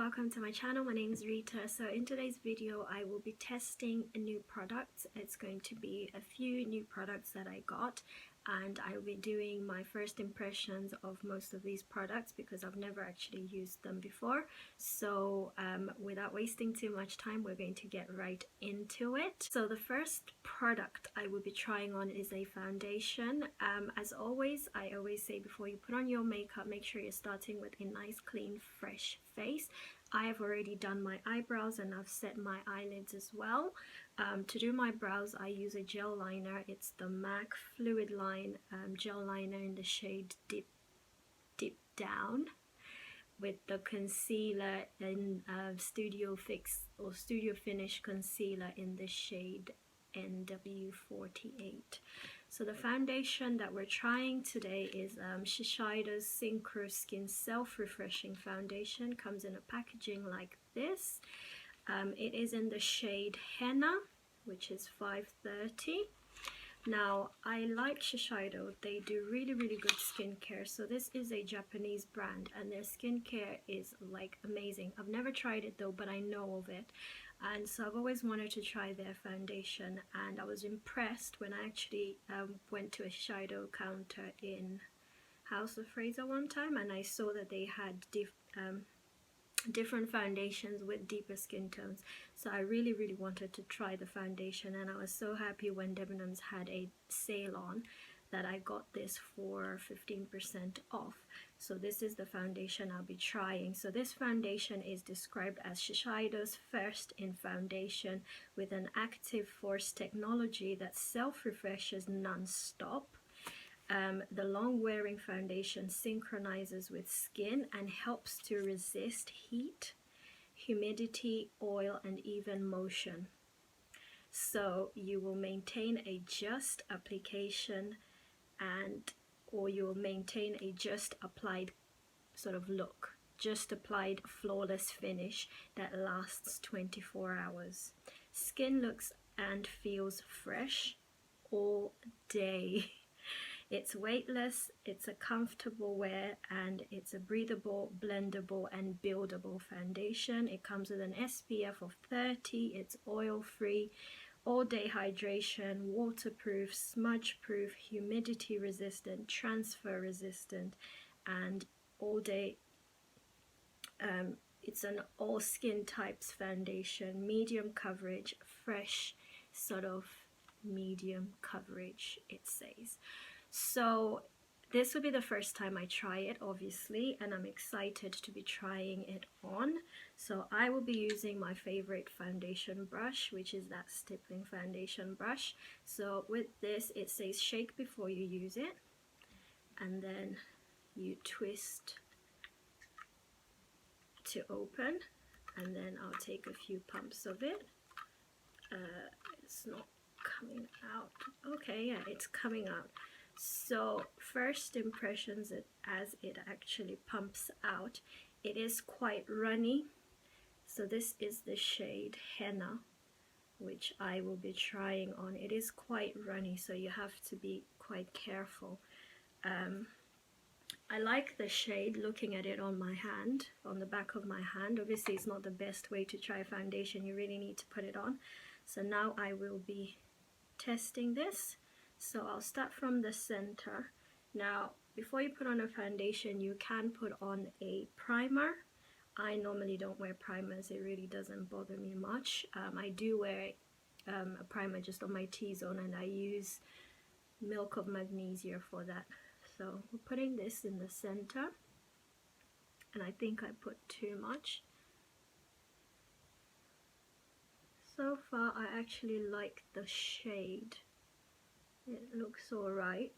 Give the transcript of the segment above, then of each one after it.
welcome to my channel. My name is Rita. So in today's video I will be testing a new product. It's going to be a few new products that I got, and I will be doing my first impressions of most of these products because I've never actually used them before. So without wasting too much time, we're going to get right into it. So the first product I will be trying on is a foundation. As always, I always say before you put on your makeup, make sure you're starting with a nice clean fresh face. I have already done my eyebrows and I've set my eyelids as well. To do my brows, I use a gel liner. It's the MAC Fluid Line gel liner in the shade Deep Down, with the concealer in Studio Fix or Studio Finish concealer in the shade NW48. So the foundation that we're trying today is Shiseido's Synchro Skin Self-Refreshing Foundation. Comes in a packaging like this. It is in the shade Henna, which is 530. Now, I like Shiseido. They do really good skincare. So this is a Japanese brand and their skincare is like amazing. I've never tried it though, but I know of it. And so I've always wanted to try their foundation, and I was impressed when I actually went to a Shiseido counter in House of Fraser one time, and I saw that they had different foundations with deeper skin tones. So I really wanted to try the foundation, and I was so happy when Debenhams had a sale on that I got this for 15% off. So this is the foundation I'll be trying. So this foundation is described as Shiseido's first in foundation with an active force technology that self-refreshes non-stop. The long-wearing foundation synchronizes with skin and helps to resist heat, humidity, oil, and even motion. So you will maintain a just application or you'll maintain a just applied sort of look, just applied flawless finish that lasts 24 hours. Skin looks and feels fresh all day. It's weightless, it's a comfortable wear, and it's a breathable, blendable and buildable foundation. It comes with an SPF of 30, it's oil free, all-day hydration, waterproof, smudge-proof, humidity-resistant, transfer-resistant, and all-day. It's an all skin types foundation, medium coverage, fresh sort of medium coverage, it says. So this will be the first time I try it, obviously, and I'm excited to be trying it on. So I will be using my favorite foundation brush, which is that stippling foundation brush. So with this, it says shake before you use it, and then you twist to open, and then I'll take a few pumps of it. It's not coming out. Okay, yeah, it's coming out. So first impressions, as it actually pumps out, it is quite runny. So this is the shade Henna, which I will be trying on. It is quite runny, so you have to be quite careful. I like the shade looking at it on my hand, on the back of my hand. Obviously it's not the best way to try foundation, you really need to put it on. So now I will be testing this. So I'll start from the center. Now, before you put on a foundation, you can put on a primer. I normally don't wear primers, it really doesn't bother me much. I do wear a primer just on my T-zone, and I use Milk of Magnesia for that. So we're putting this in the center, and I think I put too much. So far I actually like the shade. It looks alright.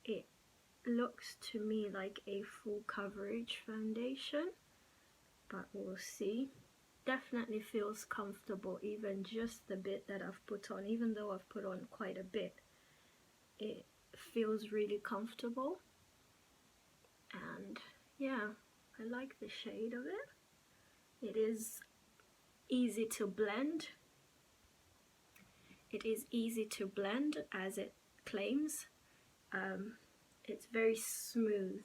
It looks to me like a full coverage foundation, but we'll see. Definitely feels comfortable, even just the bit that I've put on. Even though I've put on quite a bit, it feels really comfortable. And yeah, I like the shade of it. It is easy to blend. It is easy to blend, as it claims. It's very smooth,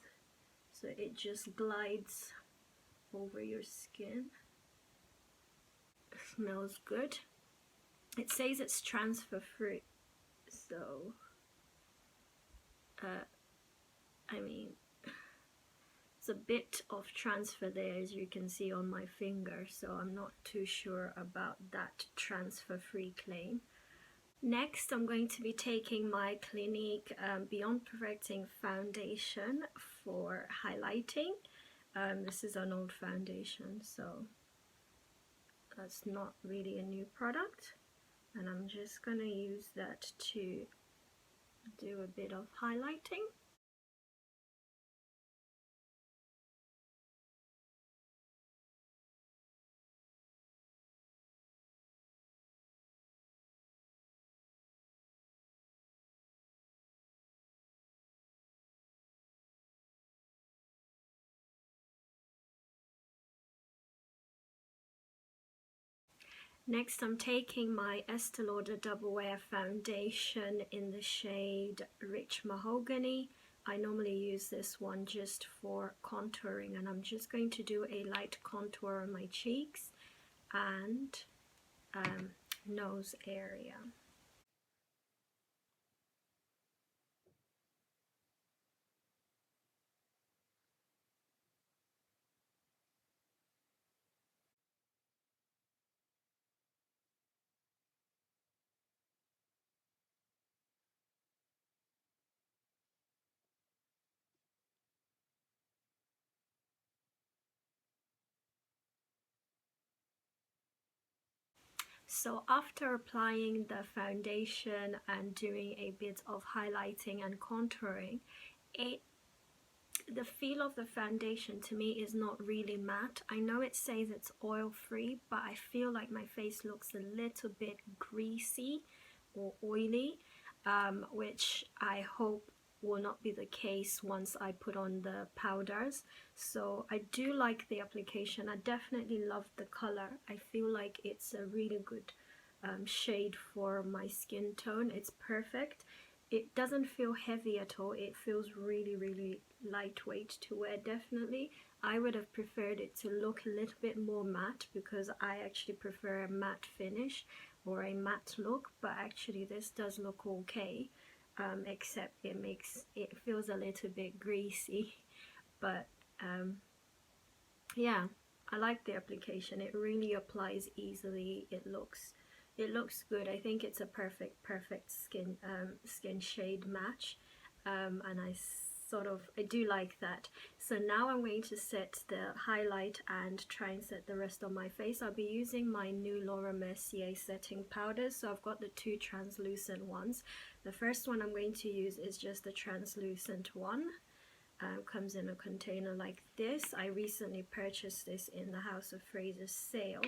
so it just glides over your skin. It smells good. It says it's transfer free, so I mean, it's a bit of transfer there, as you can see on my finger, so I'm not too sure about that transfer free claim. Next, I'm going to be taking my Clinique Beyond Perfecting foundation for highlighting. This is an old foundation, so that's not really a new product, and I'm just going to use that to do a bit of highlighting. Next, I'm taking my Estee Lauder Double Wear foundation in the shade Rich Mahogany. I normally use this one just for contouring, and I'm just going to do a light contour on my cheeks and nose area. So after applying the foundation and doing a bit of highlighting and contouring, the feel of the foundation to me is not really matte. I know it says it's oil free, but I feel like my face looks a little bit greasy or oily, which I hope will not be the case once I put on the powders. So I do like the application. I definitely love the color. I feel like it's a really good shade for my skin tone. It's perfect. It doesn't feel heavy at all. It feels really lightweight to wear. Definitely I would have preferred it to look a little bit more matte, because I actually prefer a matte finish or a matte look, but actually this does look okay, except it feels a little bit greasy. But yeah, I like the application. It really applies easily. It looks good. I think it's a perfect skin shade match, and I do like that. So now I'm going to set the highlight and try and set the rest of my face. I'll be using my new Laura Mercier setting powders. So I've got the two translucent ones. The first one I'm going to use is just the translucent one. Comes in a container like this. I recently purchased this in the House of Fraser's sale.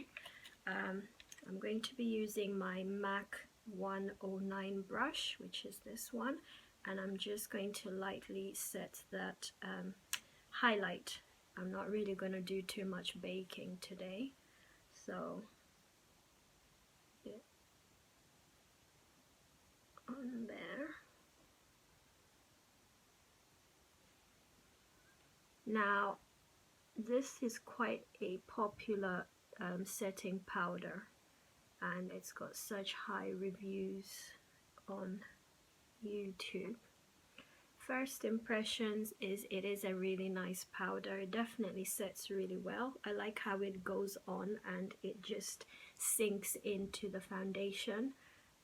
I'm going to be using my MAC 109 brush, which is this one, and I'm just going to lightly set that highlight. I'm not really going to do too much baking today, so yeah, on there. Now this is quite a popular setting powder, and it's got such high reviews on YouTube. First impressions is it is a really nice powder. It definitely sets really well. I like how it goes on and it just sinks into the foundation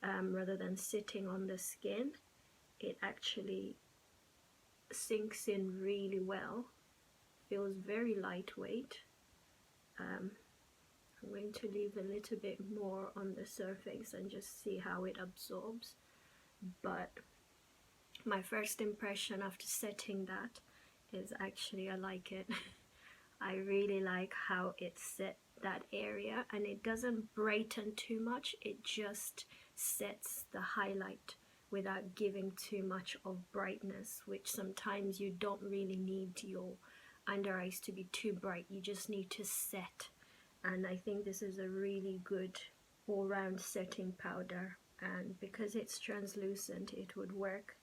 rather than sitting on the skin. It actually sinks in really well. Feels very lightweight. I'm going to leave a little bit more on the surface and just see how it absorbs. But my first impression after setting that is actually I like it. I really like how it set that area, and it doesn't brighten too much. It just sets the highlight without giving too much of brightness, which sometimes you don't really need your under eyes to be too bright. You just need to set, and I think this is a really good all-round setting powder, and because it's translucent it would work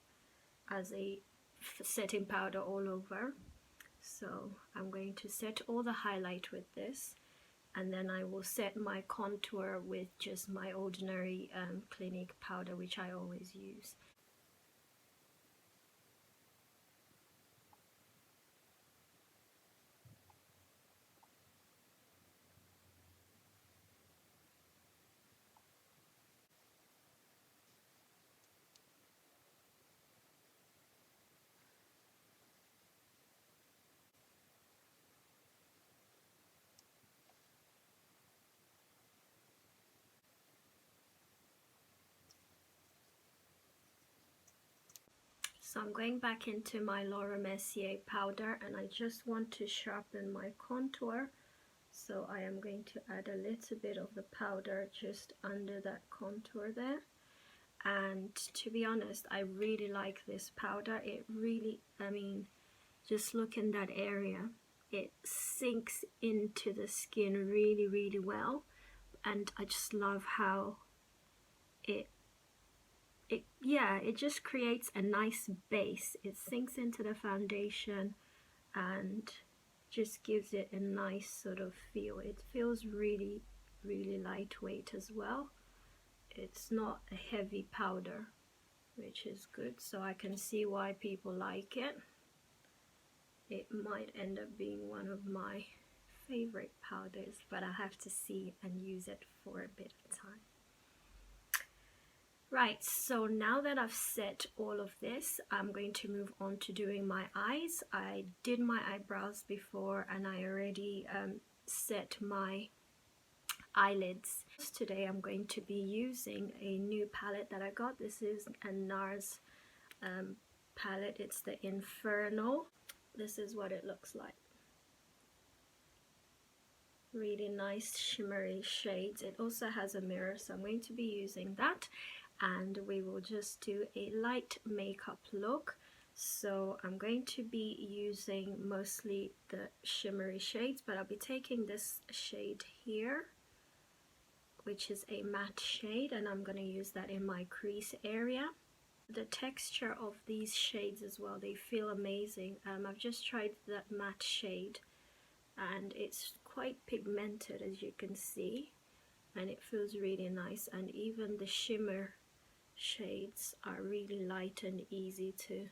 as a setting powder all over. So I'm going to set all the highlight with this, and then I will set my contour with just my ordinary Clinique powder, which I always use. So I'm going back into my Mercier powder, and I just want to sharpen my contour. So I am going to add a little bit of the powder just under that contour there. And to be honest, I really like this powder. It really, I mean, just look in that area. It sinks into the skin really, really well. And I just love how it just creates a nice base. It sinks into the foundation and just gives it a nice sort of feel. It feels really, really lightweight as well. It's not a heavy powder, which is good, so I can see why people like it. It might end up being one of my favorite powders, but I have to see and use it for a bit of time. Right, so now that I've set all of this, I'm going to move on to doing my eyes. I did my eyebrows before, and I already set my eyelids. Today I'm going to be using a new palette that I got. This is a Nars palette. It's the Inferno. This is what it looks like. Really nice shimmery shades. It also has a mirror, so I'm going to be using that, and we will just do a light makeup look. So I'm going to be using mostly the shimmery shades, but I'll be taking this shade here, which is a matte shade, and I'm going to use that in my crease area. The texture of these shades as well, they feel amazing. I've just tried that matte shade, and it's quite pigmented, as you can see, and it feels really nice. And even the shimmer shades are really light and easy to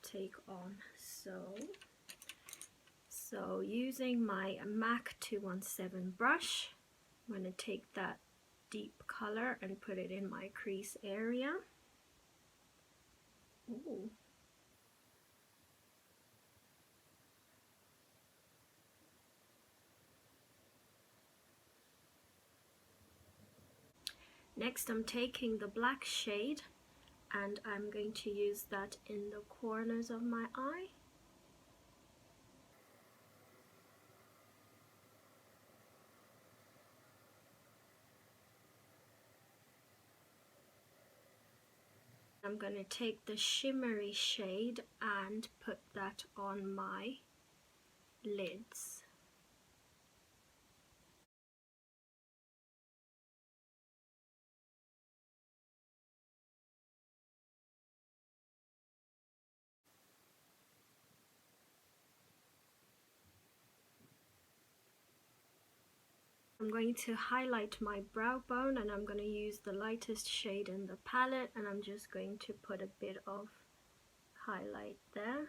take on. So using my MAC 217 brush, I'm going to take that deep color and put it in my crease area. Ooh. Next, I'm taking the black shade, and I'm going to use that in the corners of my eye. I'm going to take the shimmery shade and put that on my lids. I'm going to highlight my brow bone, and I'm going to use the lightest shade in the palette, and I'm just going to put a bit of highlight there.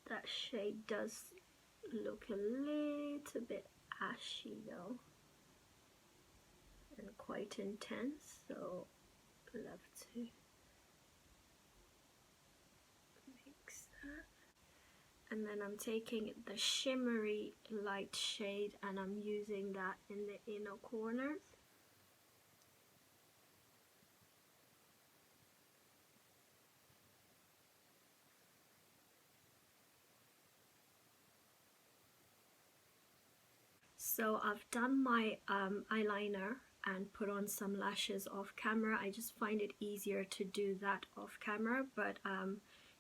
That shade does look a little bit ashy though, and quite intense, so I'll have to mix that. And then I'm taking the shimmery light shade, and I'm using that in the inner corners. So I've done my eyeliner and put on some lashes off camera. I just find it easier to do that off camera, but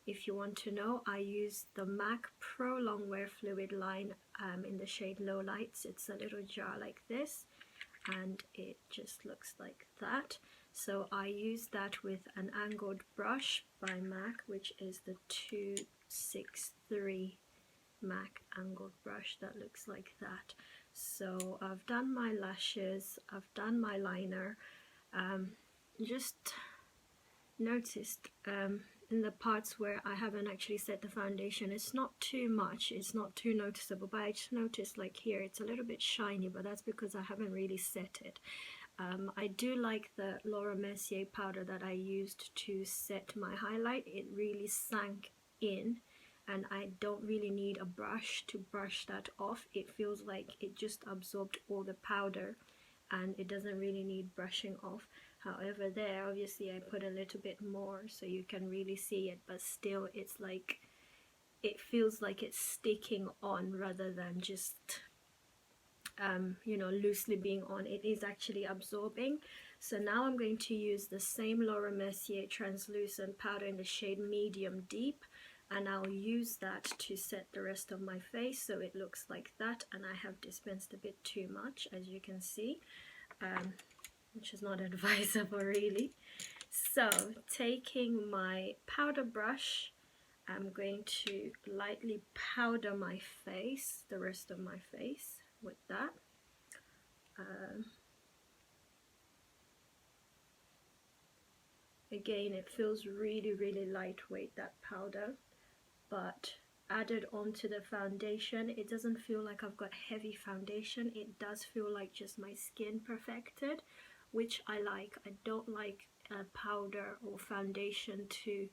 if you want to know, I use the MAC Pro Longwear Fluid Line in the shade Low Lights. It's a little jar like this, and it just looks like that. So I use that with an angled brush by MAC, which is the 263 MAC angled brush that looks like that. So I've done my lashes, I've done my liner. Just noticed in the parts where I haven't actually set the foundation, it's not too much, it's not too noticeable, but I just noticed like here it's a little bit shiny, but that's because I haven't really set it. I do like the Laura Mercier powder that I used to set my highlight. It really sank in, and I don't really need a brush to brush that off. It feels like it just absorbed all the powder and it doesn't really need brushing off. However, there obviously I put a little bit more so you can really see it, but still it's like it feels like it's sticking on rather than just you know, loosely being on. It is actually absorbing. So now I'm going to use the same Laura Mercier translucent powder in the shade medium deep, and I'll use that to set the rest of my face so it looks like that. And I have dispensed a bit too much, as you can see, which is not advisable really. So taking my powder brush, I'm going to lightly powder my face, the rest of my face, with that. Again, it feels really lightweight, that powder, but added onto the foundation, it doesn't feel like I've got heavy foundation. It does feel like just my skin perfected, which I like. I don't like powder or foundation to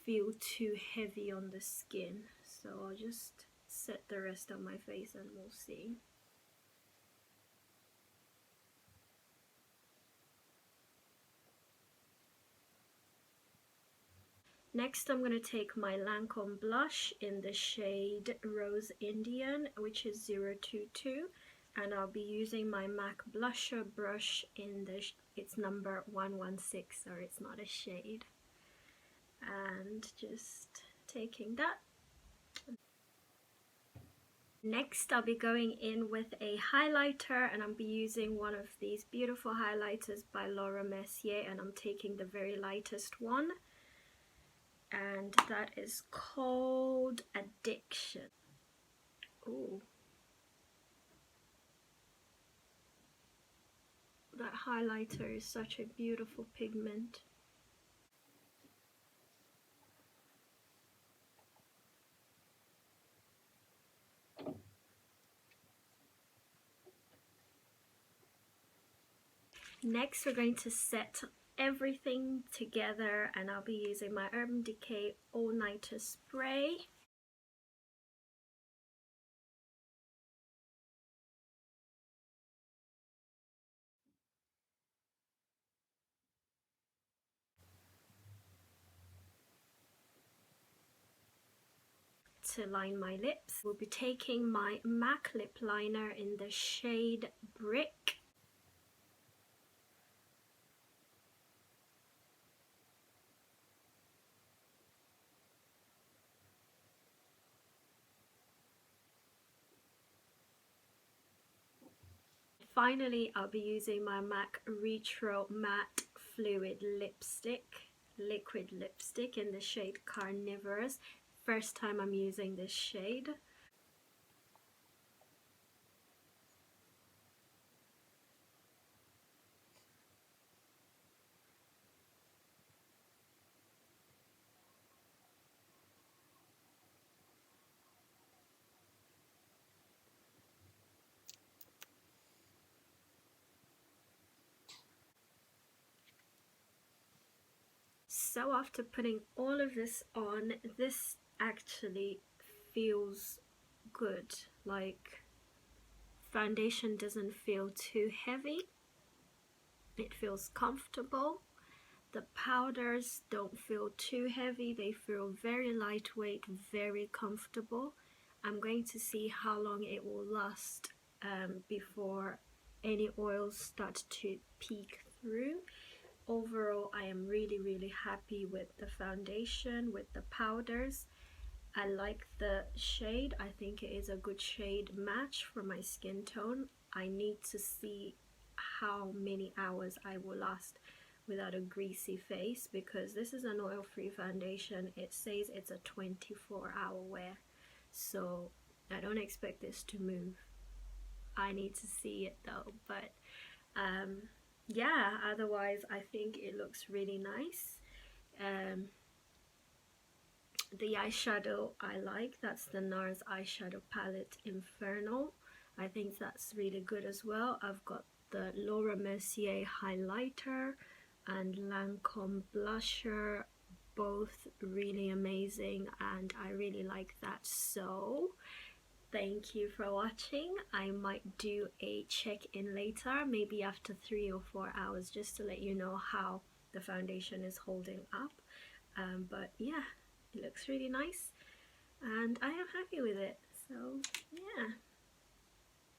feel too heavy on the skin. So I'll just set the rest of my face and we'll see. Next, I'm going to take my Lancome blush in the shade Rose Indian, which is 022, and I'll be using my MAC blusher brush in the, it's number 116, or it's not a shade, and just taking that. Next, I'll be going in with a highlighter, and I'll be using one of these beautiful highlighters by Laura Mercier, and I'm taking the very lightest one, and that is called Addiction. Ooh. That highlighter is such a beautiful pigment. Next, we're going to set everything together, and I'll be using my Urban Decay All Nighter Spray. To line my lips, we'll be taking my MAC lip liner in the shade Brick. Finally, I'll be using my MAC Retro Matte Fluid Lipstick, liquid lipstick in the shade Carnivorous. First time I'm using this shade. So after putting all of this on, this actually feels good. Like, foundation doesn't feel too heavy, it feels comfortable. The powders don't feel too heavy, they feel very lightweight, very comfortable. I'm going to see how long it will last before any oils start to peek through. Overall, I am really happy with the foundation, with the powders. I like the shade. I think it is a good shade match for my skin tone. I need to see how many hours I will last without a greasy face, because this is an oil-free foundation. It says it's a 24-hour wear, so I don't expect this to move. I need to see it though, but yeah, otherwise I think it looks really nice. The eyeshadow I like, that's the Nars eyeshadow palette Inferno. I think that's really good as well. I've got the Laura Mercier highlighter and Lancome blusher, both really amazing, and I really like that. So thank you for watching. I might do a check-in later, maybe after 3 or 4 hours, just to let you know how the foundation is holding up. But yeah, it looks really nice and I am happy with it. So yeah.